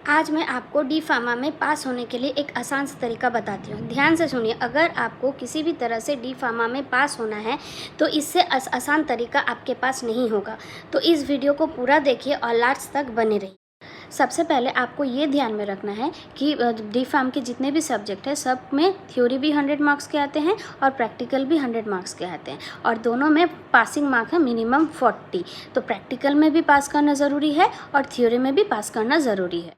आज मैं आपको डी फार्मा में पास होने के लिए एक आसान सा तरीका बताती हूँ। ध्यान से सुनिए। अगर आपको किसी भी तरह से डी फार्मा में पास होना है तो इससे आसान तरीका आपके पास नहीं होगा। तो इस वीडियो को पूरा देखिए और लास्ट तक बने रहिए। सबसे पहले आपको ये ध्यान में रखना है कि डी फार्म के जितने भी सब्जेक्ट हैं सब में थ्योरी भी 100 मार्क्स के आते हैं और प्रैक्टिकल भी 100 मार्क्स के आते हैं और दोनों में पासिंग मार्क है मिनिमम 40। तो प्रैक्टिकल में भी पास करना ज़रूरी है और थ्योरी में भी पास करना ज़रूरी है।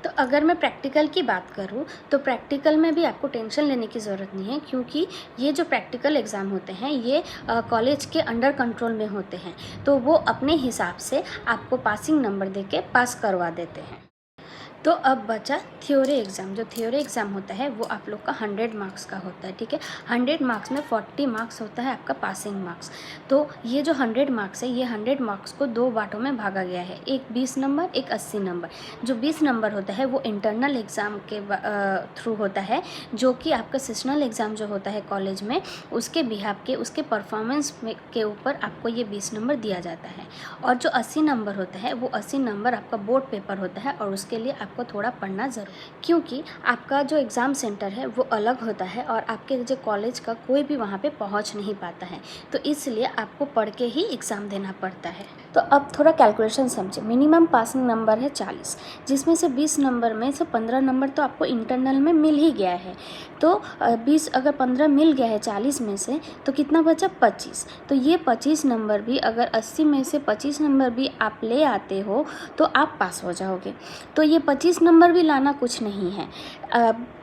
तो अगर मैं प्रैक्टिकल की बात करूँ तो प्रैक्टिकल में भी आपको टेंशन लेने की ज़रूरत नहीं है, क्योंकि ये जो प्रैक्टिकल एग्ज़ाम होते हैं ये कॉलेज के अंडर कंट्रोल में होते हैं। तो वो अपने हिसाब से आपको पासिंग नंबर देके पास करवा देते हैं। तो अब बचा थ्योरी एग्ज़ाम। जो थ्योरी एग्ज़ाम होता है वो आप लोग का 100 मार्क्स का होता है, ठीक है। 100 मार्क्स में 40 मार्क्स होता है आपका पासिंग मार्क्स। तो ये जो 100 मार्क्स है, ये 100 मार्क्स को 2 बाँटों में भागा गया है, एक 20 नंबर, एक 80 नंबर। जो 20 नंबर होता है वो इंटरनल एग्ज़ाम के थ्रू होता है, जो कि आपका सेशनल एग्ज़ाम जो होता है कॉलेज में, उसके बिहाफ के, उसके परफॉर्मेंस के ऊपर आपको ये 20 नंबर दिया जाता है। और जो 80 नंबर होता है वो 80 नंबर आपका बोर्ड पेपर होता है और उसके लिए आपको थोड़ा पढ़ना ज़रूर, क्योंकि आपका जो एग्ज़ाम सेंटर है वो अलग होता है और आपके जो कॉलेज का कोई भी वहाँ पे पहुँच नहीं पाता है। तो इसलिए आपको पढ़ के ही एग्ज़ाम देना पड़ता है। तो अब थोड़ा कैलकुलेशन समझे। मिनिमम पासिंग नंबर है 40, जिसमें से 20 नंबर में से 15 नंबर तो आपको इंटरनल में मिल ही गया है। तो 20 अगर 15 मिल गया है 40 में से, तो कितना बचा? 25। तो ये 25 नंबर भी, अगर 80 में से 25 नंबर भी आप ले आते हो तो आप पास हो जाओगे। तो ये 25 नंबर भी लाना कुछ नहीं है।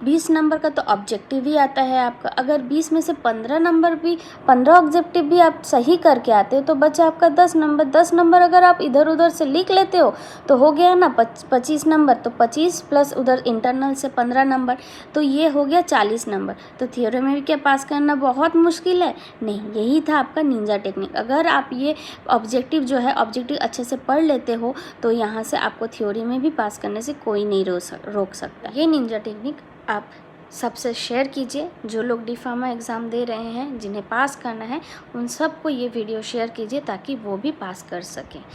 20 नंबर का तो ऑब्जेक्टिव ही आता है आपका। अगर 20 में से 15 नंबर भी, 15 ऑब्जेक्टिव भी आप सही करके आते हो तो बचा आपका 10 नंबर। 10 नंबर अगर आप इधर उधर से लिख लेते हो तो हो गया ना 25 नंबर। तो 25 प्लस उधर इंटरनल से 15 नंबर, तो ये हो गया 40 नंबर। तो थ्योरी में भी क्या पास करना बहुत मुश्किल है? नहीं, यही था आपका निंजा टेक्निक। अगर आप ये ऑब्जेक्टिव जो है, ऑब्जेक्टिव अच्छे से पढ़ लेते हो तो यहाँ से आपको थ्योरी में भी पास करने से कोई नहीं रोक सकता। ये निंजा टेक्निक आप सबसे शेयर कीजिए। जो लोग डी फार्मा एग्ज़ाम दे रहे हैं, जिन्हें पास करना है, उन सबको ये वीडियो शेयर कीजिए ताकि वो भी पास कर सकें।